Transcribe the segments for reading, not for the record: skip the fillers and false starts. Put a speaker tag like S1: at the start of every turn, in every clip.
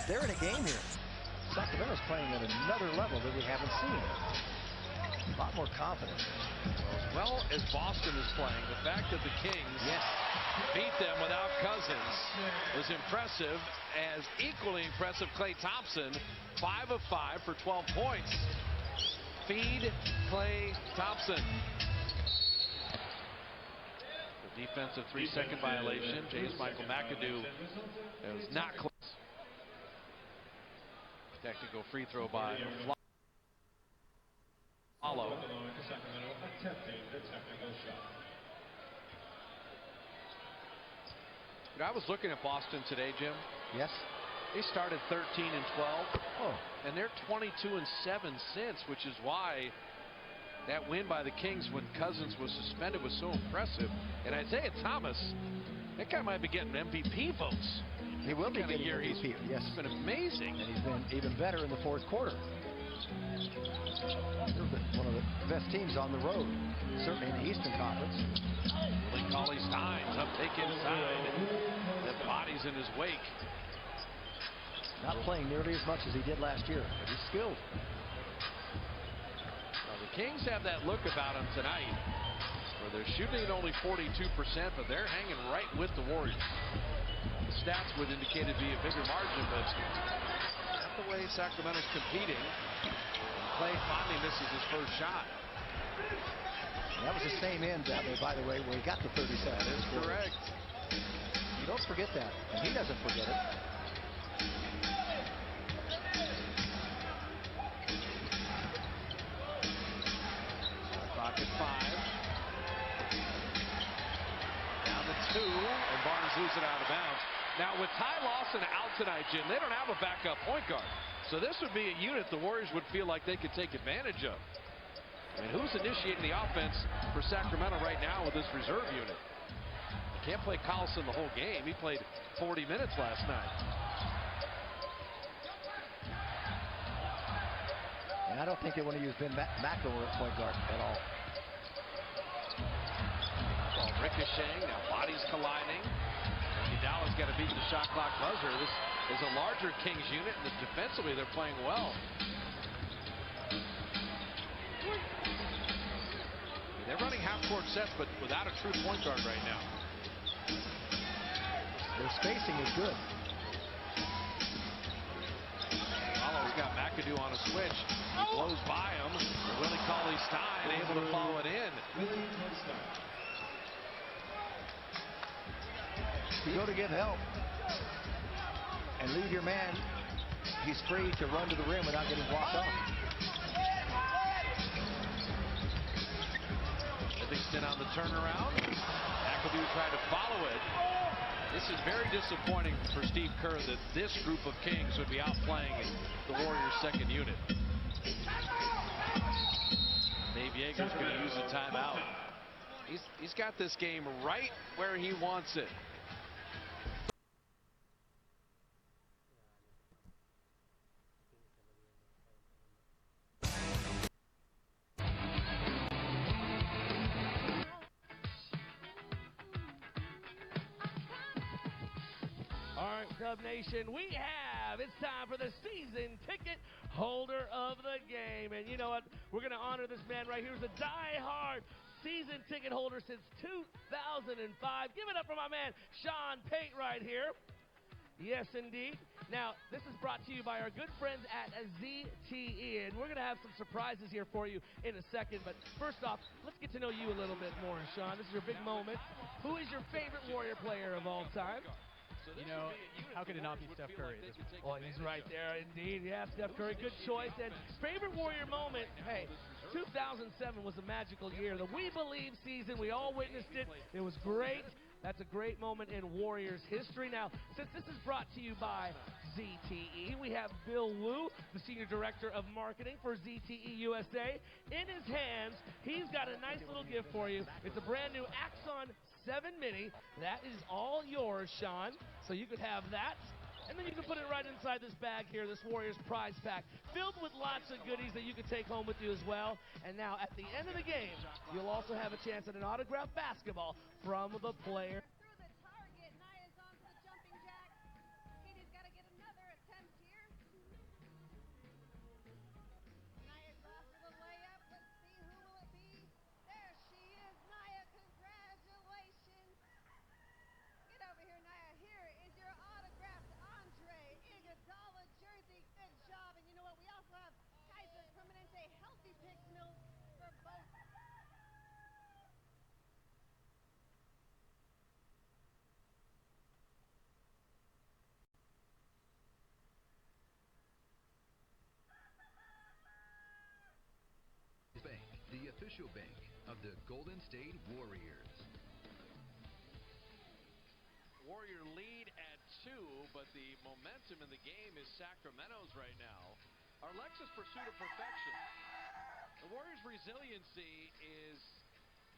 S1: They're in a game here. Sacramento's playing at another level that we haven't seen. A lot more confidence.
S2: As well as Boston is playing, the fact that the Kings beat them without Cousins was impressive. As equally impressive, Klay Thompson, 5 of 5 for 12 points. Feed Klay Thompson. The defensive 3-second violation. James Michael McAdoo. It was not close. Technical free throw by Follow. I was looking at Boston today, Jim.
S1: Yes.
S2: They started 13 and 12.
S1: Oh.
S2: And they're 22 and 7 since, which is why that win by the Kings when Cousins was suspended was so impressive. And Isaiah Thomas, that guy might be getting MVP votes.
S1: He will be getting MVP. Yes.
S2: It's been amazing.
S1: And he's been even better in the fourth quarter. They're one of the best teams on the road, certainly in the Eastern Conference.
S2: Willie Cauley-Stein's up, take inside. The body's in his wake.
S1: Not playing nearly as much as he did last year, but he's skilled.
S2: Well, the Kings have that look about them tonight, where they're shooting at only 42%, but they're hanging right with the Warriors. The stats would indicate it'd be a bigger margin, but not the way Sacramento's competing. Klay finally misses his first shot.
S1: And that was the same end down there, by the way, where he got the 37.
S2: That is correct.
S1: You don't forget that, and he doesn't forget it.
S2: Clock at 5. Down to 2, and Barnes loses it out of bounds. Now with Ty Lawson out tonight, Jim, they don't have a backup point guard. So this would be a unit the Warriors would feel like they could take advantage of. And who's initiating the offense for Sacramento right now with this reserve unit? They can't play Collison the whole game. He played 40 minutes last night.
S1: And I don't think they want to use Ben McElroy at point guard at all.
S2: Ball ricocheting, now bodies colliding. Iguodala's got to beat the shot clock buzzer. This is a larger Kings unit, and defensively they're playing well. They're running half-court sets, but without a true point guard right now.
S1: Their spacing is good.
S2: Hollow's got McAdoo on a switch. He blows by him. Willie Cauley-Stein able to follow it in.
S1: You go to give help and leave your man, he's free to run to the rim without getting blocked off.
S2: Livingston on the turnaround. McAdoo tried to follow it. This is very disappointing for Steve Kerr that this group of Kings would be outplaying the Warriors' second unit. Dave Yeager's going to use a timeout. He's got this game right where he wants it.
S3: Cub Nation, it's time for the season ticket holder of the game. And you know what? We're going to honor this man right here. He's a die-hard season ticket holder since 2005. Give it up for my man, Sean Pate, right here. Yes, indeed. Now, this is brought to you by our good friends at ZTE, and we're going to have some surprises here for you in a second. But first off, let's get to know you a little bit more, Sean. This is your big moment. Who is your favorite Warrior player of all time?
S4: You know, how could it not be Steph Curry?
S3: Well, he's right there, indeed. Yeah, Steph Curry, good choice. And favorite Warrior moment, hey, 2007 was a magical year. The We Believe season, we all witnessed it. It was great. That's a great moment in Warriors history. Now, since this is brought to you by ZTE, we have Bill Wu, the Senior Director of Marketing for ZTE USA. In his hands, he's got a nice little gift for you. It's a brand new Axon 7 Mini. That is all yours, Sean. So you could have that. And then you can put it right inside this bag here, this Warriors prize pack, filled with lots of goodies that you can take home with you as well. And now, at the end of the game, you'll also have a chance at an autographed basketball from the player.
S5: Through the target, Nia is on to the jumping jack. Katie's got to get another attempt here. official bank of the Golden State Warriors.
S2: Warrior lead at 2, but the momentum in the game is Sacramento's right now. Our Lexus pursuit of perfection. The Warriors' resiliency is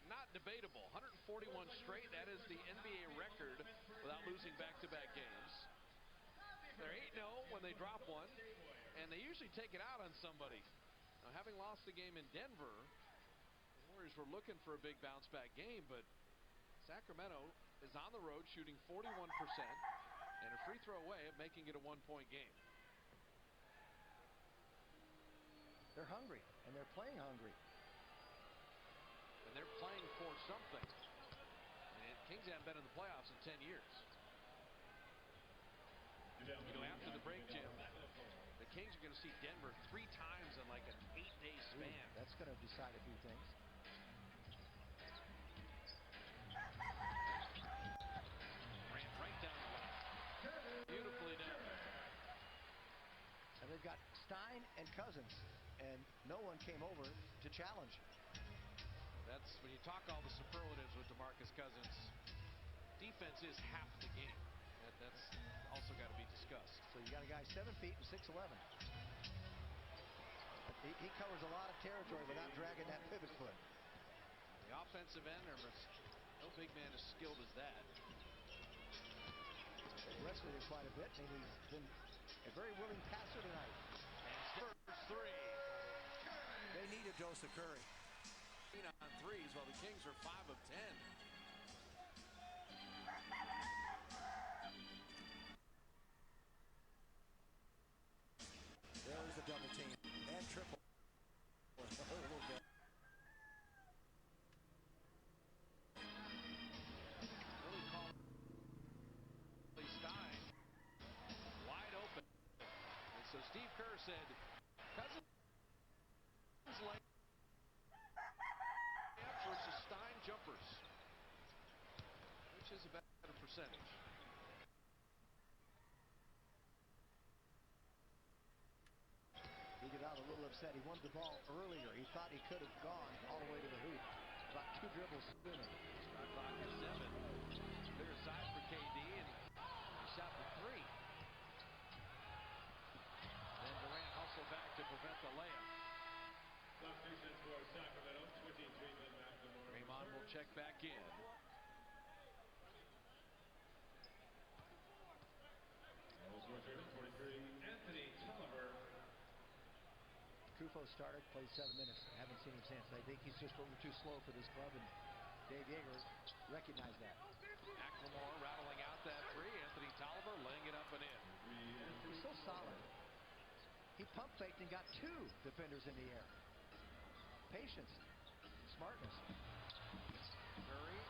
S2: not debatable. 141 straight, that is the NBA record without losing back-to-back games. They're 8-0 when they drop one, and they usually take it out on somebody. Now, having lost the game in Denver, the Warriors were looking for a big bounce-back game, but Sacramento is on the road shooting 41% and a free throw away of making it a one-point game.
S1: They're hungry, and they're playing hungry.
S2: And they're playing for something. And Kings haven't been in the playoffs in 10 years. You know, after the break, Jim, the Kings are going to see Denver 3 times in like an 8-day span.
S1: Ooh, that's going to decide a few things.
S2: Ran right down the line. Beautifully done.
S1: And they've got Stein and Cousins, and no one came over to challenge.
S2: That's when you talk all the superlatives with DeMarcus Cousins. Defense is half the game. That's also got to be discussed.
S1: So you got a guy 7 feet and 6'11". He covers a lot of territory without dragging that pivot foot.
S2: The offensive end, there's no big man as skilled as that.
S1: He wrestled it quite a bit, and he's been a very willing passer tonight.
S2: And first 3.
S1: They need a dose of Curry.
S2: On threes, while the Kings are 5 of 10.
S1: There's the double team and triple. A little bit.
S2: Really called Stein wide open. And so Steve Kerr said, Cousins like versus Stein jumpers. Which is a better percentage?
S1: He got out a little upset. He wanted the ball earlier. He thought he could have gone all the way to the hoop. About 2 dribbles sooner.
S2: Shot clock at 7. Clear side for KD, and he shot for 3. Then Durant hustled back to prevent the layup. Draymond will check back in.
S1: Kufo started, played 7 minutes. Haven't seen him since. I think he's just a little too slow for this club, and Dave Yeager recognized that.
S2: McLemore rattling out that 3. Anthony Tolliver laying it up and in.
S1: He's so solid. He pump faked and got 2 defenders in the air. Patience, smartness.
S2: Curry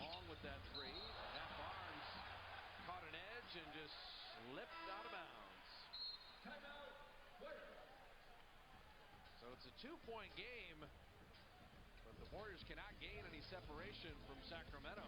S2: long with that 3. That Barnes caught an edge and just slipped out of bounds. So it's a 2-point game, but the Warriors cannot gain any separation from Sacramento.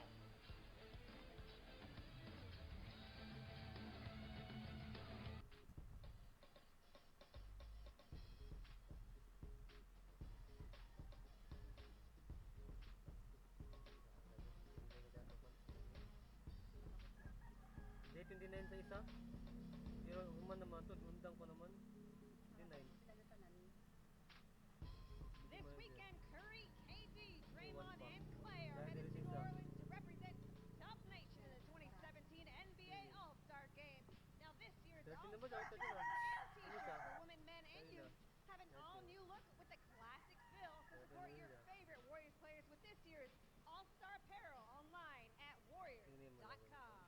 S6: $29 sa isa. Pero human naman to, undang pa naman. 29.
S7: This weekend, Curry, KD, Draymond, and Clay are headed to New Orleans to represent South Nation in the 2017 NBA All-Star Game. Now, this year's All-Star Uniform and T-shirt for women, men, and youth have an all-new look with the classic fill. So support your favorite Warriors players with this year's All-Star apparel online at warriors.com.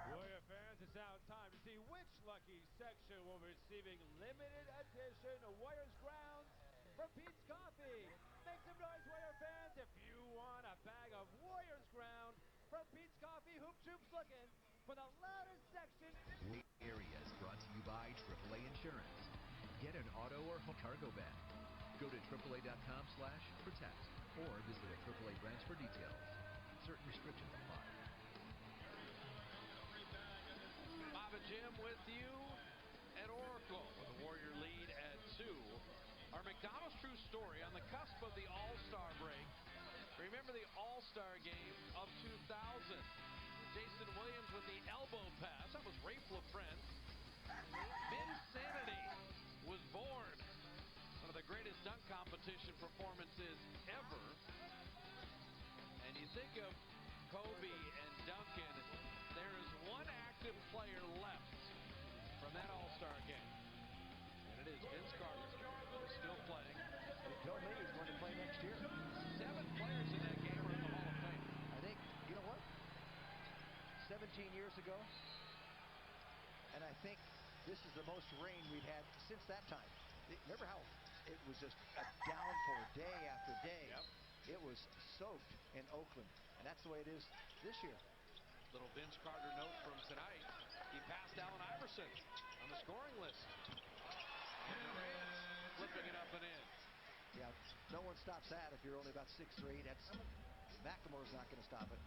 S8: Warrior fans, it's now time to see which lucky section will be receiving limited edition Warriors grounds from Pete's Coffee. Make some noise, Warrior fans, if you want a bag of Warriors ground from Pete's Coffee. Hoop Troops looking for the loudest section.
S5: Area is brought to you by AAA Insurance. Get an auto or home cargo bag. Go to AAA.com/protect or visit a AAA branch for details. Certain restrictions apply.
S2: Papa Jim with you at Oracle. With the Warrior lead at 2. Our McDonald's True Story on the cusp of the All-Star break. Remember the All-Star game of 2000. Jason Williams with the elbow pass. That was Rafe LaFrentz. Vinsanity was born. One of the greatest dunk competition performances ever. And you think of Kobe and Duncan, there is one active player left from that All-Star game. And it is Vince Carter, who's still playing.
S1: He told me he's going to play next year.
S2: 7 players in that game are in the Hall of Fame.
S1: I think, you know what? 17 years ago, and I think this is the most rain we've had since that time. Remember how it was just a downpour day after day?
S2: Yep.
S1: It was soaked in Oakland, and that's the way it is this year.
S2: Little Vince Carter note from tonight. He passed Allen Iverson on the scoring list. And Durant flipping it up and in.
S1: Yeah, no one stops that if you're only about 6'3". That's McLemore's not going to stop it.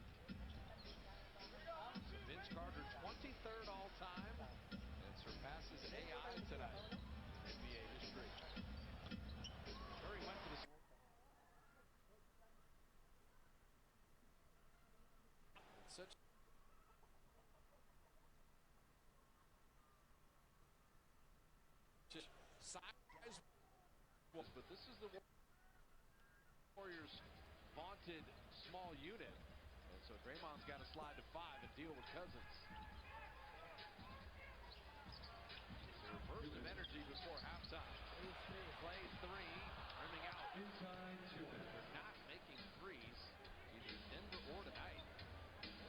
S2: Vince Carter, 23rd all-time, and surpasses AI tonight in NBA history. Curry went to the... Such... size... But this is the Warriors' vaunted small unit. And so Draymond's got to slide to 5 and deal with Cousins. Their burst of energy before halftime. Play 3, rimming out. They're not making threes, either Denver or tonight.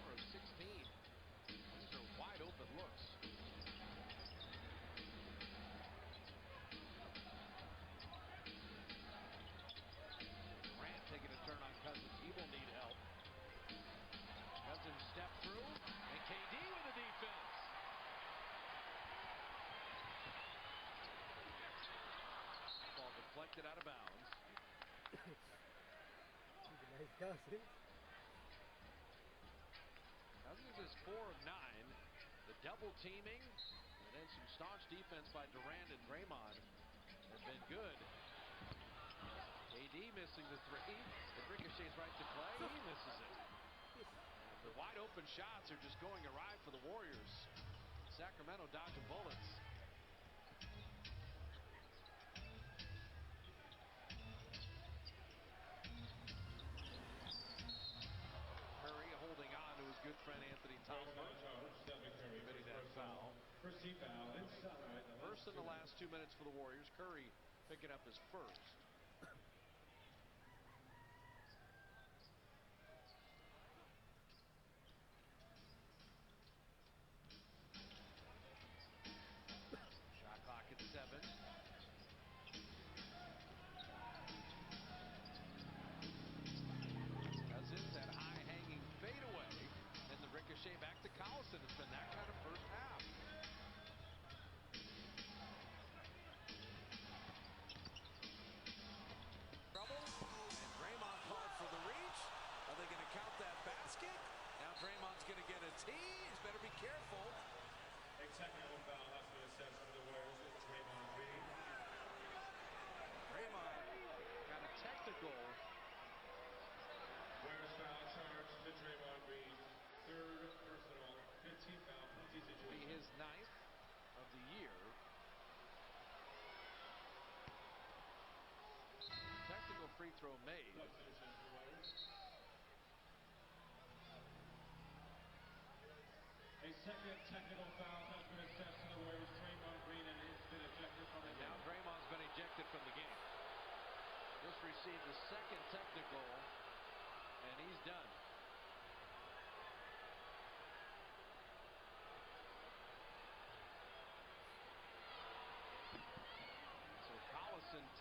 S2: 4 of 16. These are wide open looks. Durant taking a turn on Cousins. He will need help. Cousins step through, and KD with the defense. Ball deflected out of bounds.
S6: Nice Cousins.
S2: Cousins is 4 of 9. The double teaming, and then some staunch defense by Durant and Draymond have been good. KD missing the 3. It ricochets right to Clay. He misses it. The wide open shots are just going awry for the Warriors. Sacramento dodging bullets. Curry holding on to his good friend Anthony Tolliver. Committing that foul. First in the last 2 minutes for the Warriors. Curry picking up his first. Back to Collison. It's been that kind of first half. Trouble. And Draymond called for the reach. Are they going to count that basket? Now Draymond's going to get a tee. He's better be careful.
S8: A technical foul has been assessed for the Warriors with Draymond Green.
S2: Draymond got a technical.
S8: Warriors foul charge to Draymond Green. Third personal, 15th foul, penalty situation.
S2: Be his 9th of the year. Technical free throw made.
S8: Substitution for the Warriors. A second technical foul has been assessed to the Warriors. Draymond Green and has been ejected from the game.
S2: Now Draymond's been ejected from the game. Just received the second technical, and he's done.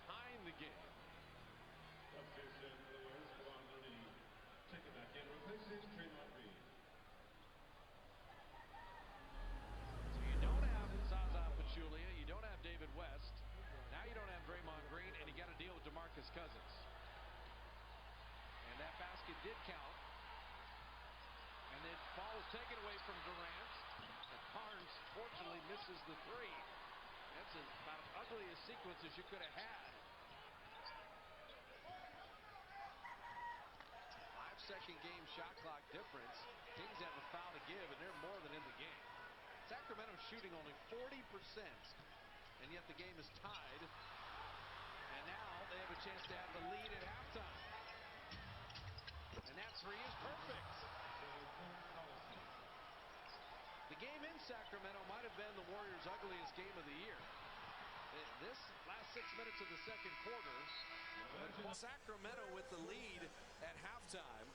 S2: Tying the game.
S8: Substitution for the Warriors. Juan Looney. Check it back in. Replaces Draymond Green.
S2: So you don't have Zaza Pachulia. You don't have David West. Now you don't have Draymond Green, and you got to deal with DeMarcus Cousins. And that basket did count. And then ball was taken away from Durant. And Barnes fortunately misses the three. That's about as ugly a sequence as you could have had. 5-second game shot clock difference. Kings have a foul to give, and they're more than in the game. Sacramento shooting only 40%, and yet the game is tied. And now they have a chance to have the lead at halftime. And that three is perfect. The game in Sacramento might have been the Warriors' ugliest game of the year. This last 6 minutes of the second quarter, Sacramento with the lead at halftime.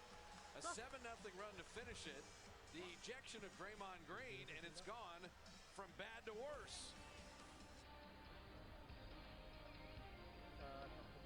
S2: A 7-0 run to finish it. The ejection of Draymond Green, and it's gone from bad to worse.